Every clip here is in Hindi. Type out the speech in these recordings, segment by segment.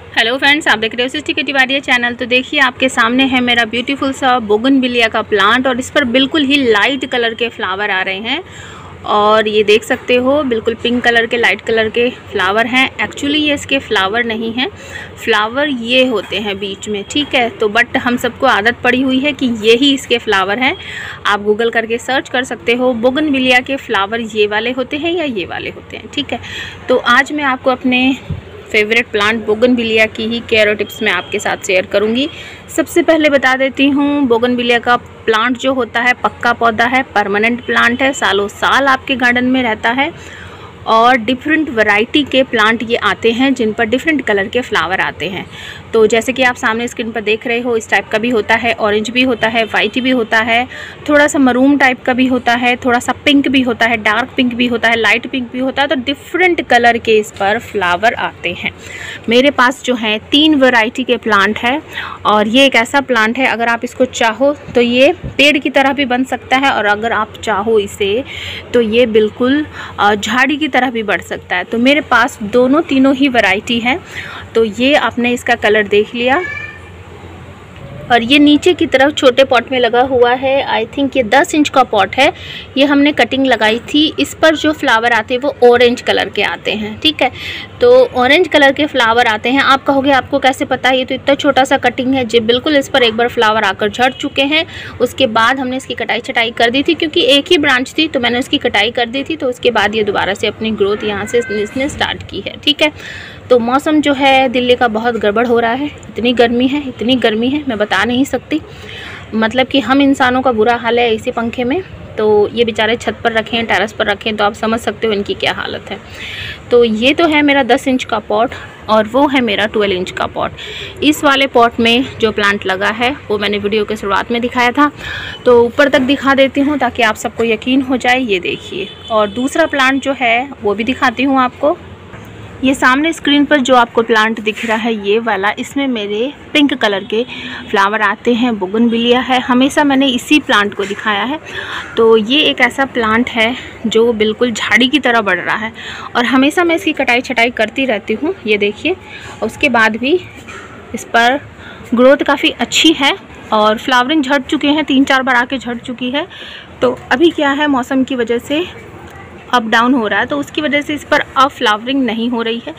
हेलो फ्रेंड्स, आप देख रहे हो सृष्टि के तिवारी चैनल। तो देखिए आपके सामने है मेरा ब्यूटीफुल सा बोगनविलिया का प्लांट और इस पर बिल्कुल ही लाइट कलर के फ्लावर आ रहे हैं। और ये देख सकते हो बिल्कुल पिंक कलर के लाइट कलर के फ्लावर हैं। एक्चुअली ये इसके फ्लावर नहीं हैं, फ्लावर ये होते हैं बीच में, ठीक है। तो बट हम सबको आदत पड़ी हुई है कि ये ही इसके फ्लावर हैं। आप गूगल करके सर्च कर सकते हो बोगनविलिया के फ्लावर ये वाले होते हैं या ये वाले होते हैं, ठीक है। तो आज मैं आपको अपने फेवरेट प्लांट बोगनविलिया की ही केयर टिप्स मैं आपके साथ शेयर करूंगी। सबसे पहले बता देती हूँ, बोगनविलिया का प्लांट जो होता है पक्का पौधा है, परमानेंट प्लांट है, सालों साल आपके गार्डन में रहता है। और डिफरेंट वैरायटी के प्लांट ये आते हैं जिन पर डिफरेंट कलर के फ्लावर आते हैं। तो जैसे कि आप सामने स्क्रीन पर देख रहे हो, इस टाइप का भी होता है, ऑरेंज भी होता है, वाइट भी होता है, थोड़ा सा मरूम टाइप का भी होता है, थोड़ा सा पिंक भी होता है, डार्क पिंक भी होता है, लाइट पिंक भी होता है। तो डिफरेंट कलर के इस पर फ्लावर आते हैं। मेरे पास जो है 3 वैरायटी के प्लांट है और ये एक ऐसा प्लांट है, अगर आप इसको चाहो तो ये पेड़ की तरह भी बन सकता है और अगर आप चाहो इसे तो ये बिल्कुल झाड़ी की तरह भी बढ़ सकता है। तो मेरे पास तीनों ही वैरायटी है। तो ये आपने इसका कलर देख लिया। और ये नीचे की तरफ छोटे पॉट में लगा हुआ है। आई थिंक ये 10 इंच का पॉट है। ये हमने कटिंग लगाई थी। इस पर जो फ्लावर आते हैं वो ऑरेंज कलर के आते हैं, ठीक है। तो ऑरेंज कलर के फ्लावर आते हैं। आप कहोगे आपको कैसे पता है, ये तो इतना छोटा सा कटिंग है। जी बिल्कुल, इस पर एक बार फ्लावर आकर झड़ चुके हैं। उसके बाद हमने इसकी कटाई छटाई कर दी थी, क्योंकि एक ही ब्रांच थी तो मैंने उसकी कटाई कर दी थी। तो उसके बाद ये दोबारा से अपनी ग्रोथ यहाँ से इसने स्टार्ट की है, ठीक है। तो मौसम जो है दिल्ली का बहुत गड़बड़ हो रहा है। इतनी गर्मी है मैं बता नहीं सकती। मतलब कि हम इंसानों का बुरा हाल है इसी पंखे में। तो ये बेचारे छत पर रखें, टेरेस पर रखें, तो आप समझ सकते हो इनकी क्या हालत है। तो ये तो है मेरा 10 इंच का पॉट और वो है मेरा 12 इंच का पॉट। इस वाले पॉट में जो प्लांट लगा है वो मैंने वीडियो के शुरुआत में दिखाया था। तो ऊपर तक दिखा देती हूँ ताकि आप सबको यकीन हो जाए। ये देखिए, और दूसरा प्लांट जो है वो भी दिखाती हूँ आपको। ये सामने स्क्रीन पर जो आपको प्लांट दिख रहा है ये वाला, इसमें मेरे पिंक कलर के फ्लावर आते हैं, बोगनविलिया है। हमेशा मैंने इसी प्लांट को दिखाया है। तो ये एक ऐसा प्लांट है जो बिल्कुल झाड़ी की तरह बढ़ रहा है और हमेशा मैं इसकी कटाई छटाई करती रहती हूँ। ये देखिए, उसके बाद भी इस पर ग्रोथ काफ़ी अच्छी है और फ्लावरिंग झड़ चुके हैं, 3-4 बार आके झड़ चुकी है। तो अभी क्या है, मौसम की वजह से अप डाउन हो रहा है, तो उसकी वजह से इस पर अब फ्लावरिंग नहीं हो रही है,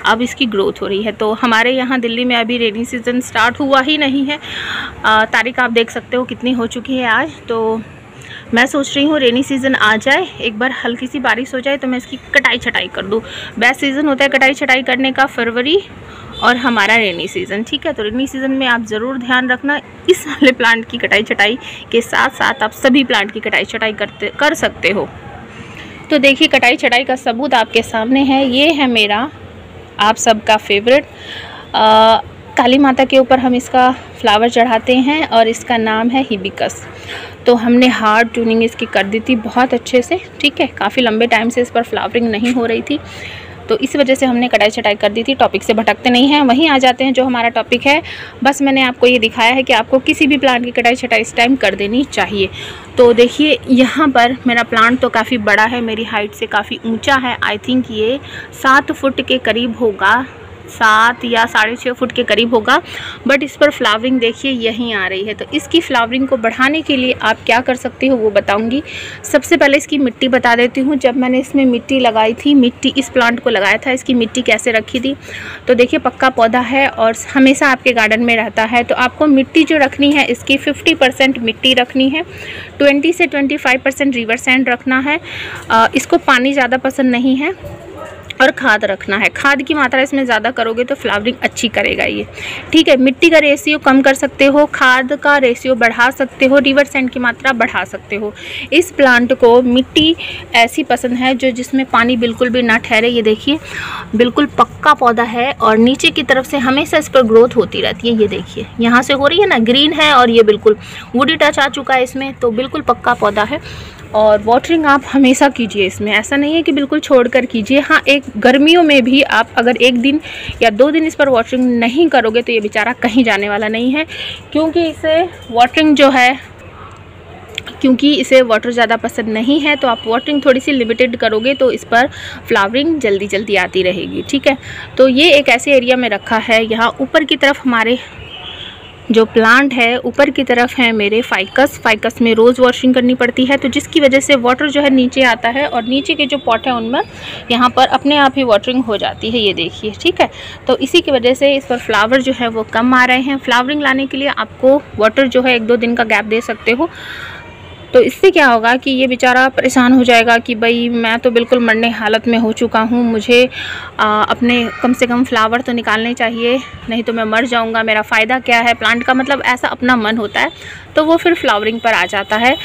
अब इसकी ग्रोथ हो रही है। तो हमारे यहाँ दिल्ली में अभी रेनी सीज़न स्टार्ट हुआ ही नहीं है। तारीख आप देख सकते हो कितनी हो चुकी है आज। तो मैं सोच रही हूँ रेनी सीज़न आ जाए, एक बार हल्की सी बारिश हो जाए तो मैं इसकी कटाई छटाई कर दूँ। बेस्ट सीज़न होता है कटाई छटाई करने का फरवरी और हमारा रेनी सीज़न, ठीक है। तो रेनी सीज़न में आप ज़रूर ध्यान रखना, इस वाले प्लांट की कटाई छटाई के साथ साथ आप सभी प्लांट की कटाई छटाई कर सकते हो। तो देखिए, कटाई छटाई का सबूत आपके सामने है। ये है मेरा आप सबका फेवरेट काली माता के ऊपर हम इसका फ्लावर चढ़ाते हैं और इसका नाम है हिबिस्कस। तो हमने हार्ड ट्यूनिंग इसकी कर दी थी बहुत अच्छे से, ठीक है। काफ़ी लंबे टाइम से इस पर फ्लावरिंग नहीं हो रही थी, तो इस वजह से हमने कटाई छटाई कर दी थी। टॉपिक से भटकते नहीं हैं, वहीं आ जाते हैं जो हमारा टॉपिक है। बस मैंने आपको ये दिखाया है कि आपको किसी भी प्लांट की कटाई छटाई इस टाइम कर देनी चाहिए। तो देखिए, यहाँ पर मेरा प्लांट तो काफ़ी बड़ा है, मेरी हाइट से काफ़ी ऊंचा है। आई थिंक ये 7 फुट के करीब होगा, 7 या 6.5 फुट के करीब होगा। बट इस पर फ्लावरिंग देखिए यहीं आ रही है। तो इसकी फ्लावरिंग को बढ़ाने के लिए आप क्या कर सकते हो वो बताऊंगी। सबसे पहले इसकी मिट्टी बता देती हूँ। जब मैंने इसमें मिट्टी लगाई थी, मिट्टी इस प्लांट को लगाया था, इसकी मिट्टी कैसे रखी थी। तो देखिए, पक्का पौधा है और हमेशा आपके गार्डन में रहता है। तो आपको मिट्टी जो रखनी है इसकी 50% मिट्टी रखनी है, 20 से 25% रिवर सैंड रखना है। इसको पानी ज़्यादा पसंद नहीं है और खाद रखना है। खाद की मात्रा इसमें ज़्यादा करोगे तो फ्लावरिंग अच्छी करेगा ये, ठीक है। मिट्टी का रेशियो कम कर सकते हो, खाद का रेशियो बढ़ा सकते हो, रिवर सैंड की मात्रा बढ़ा सकते हो। इस प्लांट को मिट्टी ऐसी पसंद है जो जिसमें पानी बिल्कुल भी ना ठहरे। ये देखिए, बिल्कुल पक्का पौधा है और नीचे की तरफ से हमेशा इस पर ग्रोथ होती रहती है। ये देखिए, यहाँ से हो रही है ना, ग्रीन है और ये बिल्कुल वुडी टच आ चुका है इसमें। तो बिल्कुल पक्का पौधा है और वाटरिंग आप हमेशा कीजिए इसमें, ऐसा नहीं है कि बिल्कुल छोड़कर कीजिए। हाँ, एक गर्मियों में भी आप अगर 1 दिन या 2 दिन इस पर वाटरिंग नहीं करोगे तो ये बेचारा कहीं जाने वाला नहीं है, क्योंकि इसे वाटरिंग जो है क्योंकि इसे वाटर ज़्यादा पसंद नहीं है, तो आप वाटरिंग थोड़ी सी लिमिटेड करोगे तो इस पर फ्लावरिंग जल्दी जल्दी आती रहेगी। ठीक है, तो ये एक ऐसे एरिया में रखा है। यहाँ ऊपर की तरफ हमारे जो प्लांट है, ऊपर की तरफ है मेरे फाइकस में रोज़ वॉशिंग करनी पड़ती है, तो जिसकी वजह से वाटर जो है नीचे आता है और नीचे के जो पॉट है उनमें यहाँ पर अपने आप ही वाटरिंग हो जाती है, ये देखिए। ठीक है, तो इसी की वजह से इस पर फ्लावर जो है वो कम आ रहे हैं। फ्लावरिंग लाने के लिए आपको वाटर जो है 1-2 दिन का गैप दे सकते हो। तो इससे क्या होगा कि ये बेचारा परेशान हो जाएगा कि भाई मैं तो बिल्कुल मरने हालत में हो चुका हूँ, मुझे अपने कम से कम फ्लावर तो निकालने चाहिए, नहीं तो मैं मर जाऊँगा, मेरा फ़ायदा क्या है प्लांट का, मतलब ऐसा अपना मन होता है, तो वो फिर फ्लावरिंग पर आ जाता है।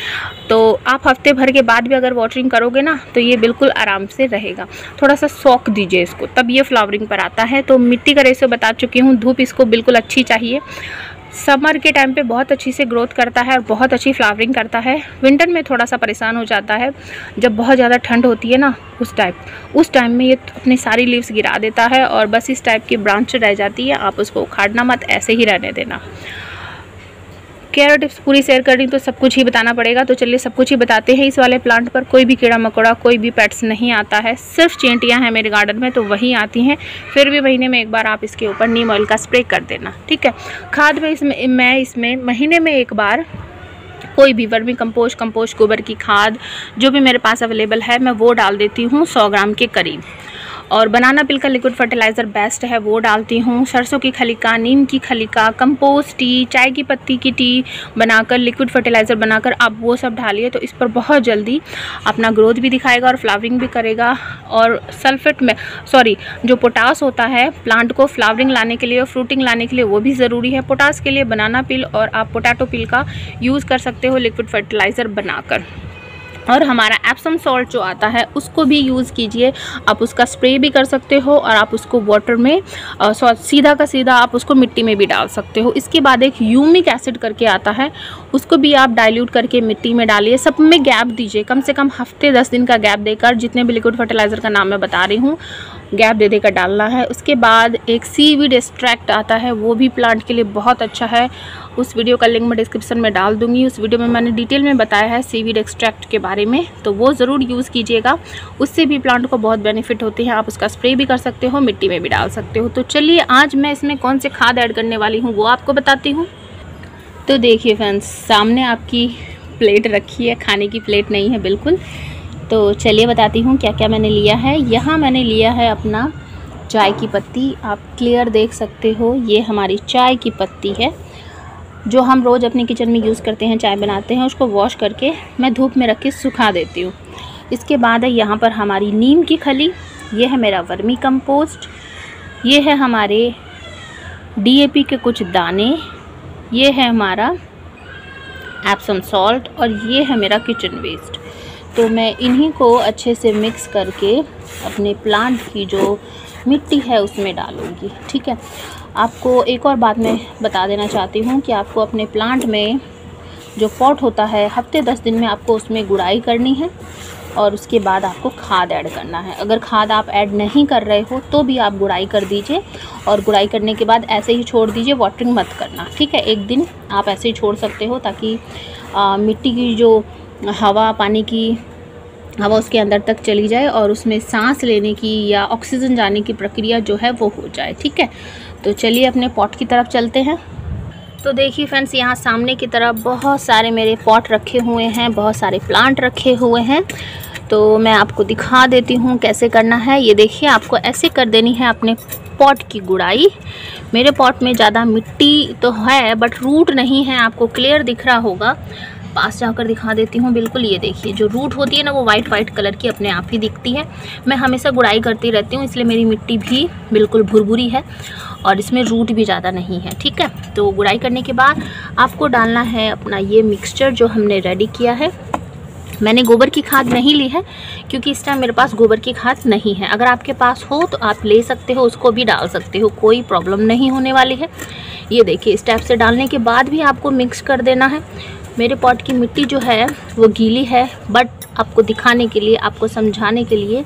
तो आप हफ्ते भर के बाद भी अगर वाटरिंग करोगे ना तो ये बिल्कुल आराम से रहेगा। थोड़ा सा सोख दीजिए इसको, तब ये फ्लावरिंग पर आता है। तो मिट्टी का रेशो बता चुकी हूँ, धूप इसको बिल्कुल अच्छी चाहिए। समर के टाइम पे बहुत अच्छी से ग्रोथ करता है और बहुत अच्छी फ्लावरिंग करता है। विंटर में थोड़ा सा परेशान हो जाता है, जब बहुत ज़्यादा ठंड होती है ना उस टाइम में ये अपनी सारी लीव्स गिरा देता है और बस इस टाइप की ब्रांच रह जाती है। आप उसको उखाड़ना मत, ऐसे ही रहने देना। केयर टिप्स पूरी शेयर करनी तो सब कुछ ही बताना पड़ेगा, तो चलिए सब कुछ ही बताते हैं। इस वाले प्लांट पर कोई भी कीड़ा मकोड़ा, कोई भी पेट्स नहीं आता है, सिर्फ चींटियां हैं मेरे गार्डन में, तो वही आती हैं। फिर भी महीने में एक बार आप इसके ऊपर नीम ऑयल का स्प्रे कर देना। ठीक है, खाद में मैं इसमें महीने में एक बार कोई भी वर्मी कंपोस्ट, गोबर की खाद जो भी मेरे पास अवेलेबल है मैं वो डाल देती हूँ 100 ग्राम के करीब। और बनाना पिल का लिक्विड फर्टिलाइज़र बेस्ट है, वो डालती हूँ। सरसों की खली का, नीम की खली का, कंपोस्ट टी, चाय की पत्ती की टी बनाकर लिक्विड फर्टिलाइज़र बनाकर आप वो सब डालिए, तो इस पर बहुत जल्दी अपना ग्रोथ भी दिखाएगा और फ्लावरिंग भी करेगा। और जो पोटास होता है प्लांट को फ्लावरिंग लाने के लिए और फ्रूटिंग लाने के लिए, वो भी ज़रूरी है। पोटास के लिए बनाना पिल और आप पोटैटो पिल का यूज़ कर सकते हो लिक्विड फर्टिलाइज़र बनाकर। और हमारा एप्सम सॉल्ट जो आता है उसको भी यूज़ कीजिए, आप उसका स्प्रे भी कर सकते हो और आप उसको वाटर में सीधा का सीधा आप उसको मिट्टी में भी डाल सकते हो। इसके बाद एक ह्यूमिक एसिड करके आता है, उसको भी आप डाइल्यूट करके मिट्टी में डालिए। सब में गैप दीजिए, कम से कम हफ्ते 10 दिन का गैप देकर, जितने भी लिक्विड फर्टिलाइज़र का नाम मैं बता रही हूँ गैप दे देकर डालना है। उसके बाद एक सीवीड एक्सट्रैक्ट आता है, वो भी प्लांट के लिए बहुत अच्छा है। उस वीडियो का लिंक मैं डिस्क्रिप्शन में डाल दूंगी। उस वीडियो में मैंने डिटेल में बताया है सीवीड एक्सट्रैक्ट के बारे में, तो वो ज़रूर यूज़ कीजिएगा, उससे भी प्लांट को बहुत बेनिफिट होते हैं। आप उसका स्प्रे भी कर सकते हो, मिट्टी में भी डाल सकते हो। तो चलिए आज मैं इसमें कौन से खाद ऐड करने वाली हूँ वो आपको बताती हूँ। तो देखिए फ्रेंड्स, सामने आपकी प्लेट रखी है, खाने की प्लेट नहीं है बिल्कुल। तो चलिए बताती हूँ क्या क्या मैंने लिया है। यहाँ मैंने लिया है अपना चाय की पत्ती, आप क्लियर देख सकते हो, ये हमारी चाय की पत्ती है जो हम रोज़ अपने किचन में यूज़ करते हैं, चाय बनाते हैं। उसको वॉश करके मैं धूप में रख के सुखा देती हूँ। इसके बाद है यहाँ पर हमारी नीम की खली, ये है मेरा वर्मी कंपोस्ट, ये है हमारे DAP के कुछ दाने, ये है हमारा एप्सम सॉल्ट और ये है मेरा किचन वेस्ट। तो मैं इन्हीं को अच्छे से मिक्स करके अपने प्लांट की जो मिट्टी है उसमें डालूँगी। ठीक है, आपको एक और बात मैं बता देना चाहती हूँ कि आपको अपने प्लांट में जो पॉट होता है हफ्ते 10 दिन में आपको उसमें गुड़ाई करनी है और उसके बाद आपको खाद ऐड करना है। अगर खाद आप ऐड नहीं कर रहे हो तो भी आप गुड़ाई कर दीजिए और गुड़ाई करने के बाद ऐसे ही छोड़ दीजिए, वाटरिंग मत करना। ठीक है, एक दिन आप ऐसे ही छोड़ सकते हो ताकि मिट्टी की जो हवा, पानी की हवा उसके अंदर तक चली जाए और उसमें सांस लेने की या ऑक्सीजन जाने की प्रक्रिया जो है वो हो जाए। ठीक है, तो चलिए अपने पॉट की तरफ चलते हैं। तो देखिए फ्रेंड्स, यहाँ सामने की तरफ बहुत सारे मेरे पॉट रखे हुए हैं, बहुत सारे प्लांट रखे हुए हैं। तो मैं आपको दिखा देती हूँ कैसे करना है। ये देखिए, आपको ऐसे कर देनी है अपने पॉट की गुड़ाई। मेरे पॉट में ज़्यादा मिट्टी तो है बट रूट नहीं है, आपको क्लियर दिख रहा होगा। पास जाकर दिखा देती हूँ। बिल्कुल ये देखिए, जो रूट होती है ना वो वाइट कलर की अपने आप ही दिखती है। मैं हमेशा गुड़ाई करती रहती हूँ, इसलिए मेरी मिट्टी भी बिल्कुल भुरभुरी है और इसमें रूट भी ज़्यादा नहीं है। ठीक है, तो गुड़ाई करने के बाद आपको डालना है अपना ये मिक्सचर जो हमने रेडी किया है। मैंने गोबर की खाद नहीं ली है क्योंकि इस टाइम मेरे पास गोबर की खाद नहीं है। अगर आपके पास हो तो आप ले सकते हो, उसको भी डाल सकते हो, कोई प्रॉब्लम नहीं होने वाली है। ये देखिए, इस टाइप से डालने के बाद भी आपको मिक्स कर देना है। मेरे पॉट की मिट्टी जो है वो गीली है, बट आपको दिखाने के लिए, आपको समझाने के लिए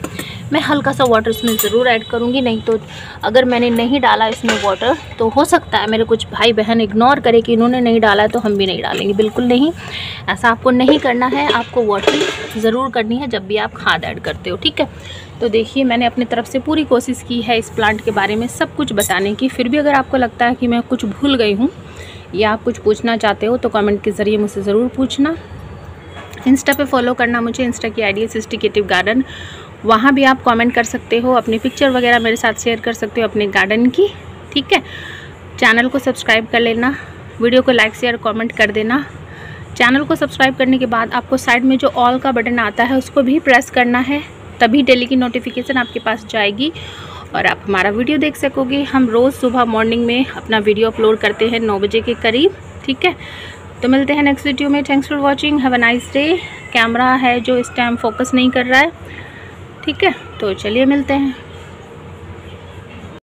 मैं हल्का सा वाटर इसमें ज़रूर ऐड करूँगी, नहीं तो अगर मैंने नहीं डाला इसमें वाटर तो हो सकता है मेरे कुछ भाई बहन इग्नोर करे कि इन्होंने नहीं डाला है तो हम भी नहीं डालेंगे। बिल्कुल नहीं, ऐसा आपको नहीं करना है, आपको वाटरिंग ज़रूर करनी है जब भी आप खाद ऐड करते हो, ठीक है। तो देखिए मैंने अपनी तरफ से पूरी कोशिश की है इस प्लांट के बारे में सब कुछ बताने की। फिर भी अगर आपको लगता है कि मैं कुछ भूल गई हूँ या आप कुछ पूछना चाहते हो तो कमेंट के ज़रिए मुझसे ज़रूर पूछना। इंस्टा पे फॉलो करना मुझे, इंस्टा की आईडी है सिस्टिकेटिव गार्डन, वहाँ भी आप कमेंट कर सकते हो, अपनी पिक्चर वगैरह मेरे साथ शेयर कर सकते हो अपने गार्डन की, ठीक है। चैनल को सब्सक्राइब कर लेना, वीडियो को लाइक शेयर कमेंट कर देना। चैनल को सब्सक्राइब करने के बाद आपको साइड में जो ऑल का बटन आता है उसको भी प्रेस करना है, तभी डेली की नोटिफिकेशन आपके पास जाएगी और आप हमारा वीडियो देख सकोगे। हम रोज़ सुबह मॉर्निंग में अपना वीडियो अपलोड करते हैं 9 बजे के करीब, ठीक है। तो मिलते हैं नेक्स्ट वीडियो में। Thanks for watching, have a nice day. Camera है जो इस टाइम फोकस नहीं कर रहा है, ठीक है, तो चलिए मिलते हैं।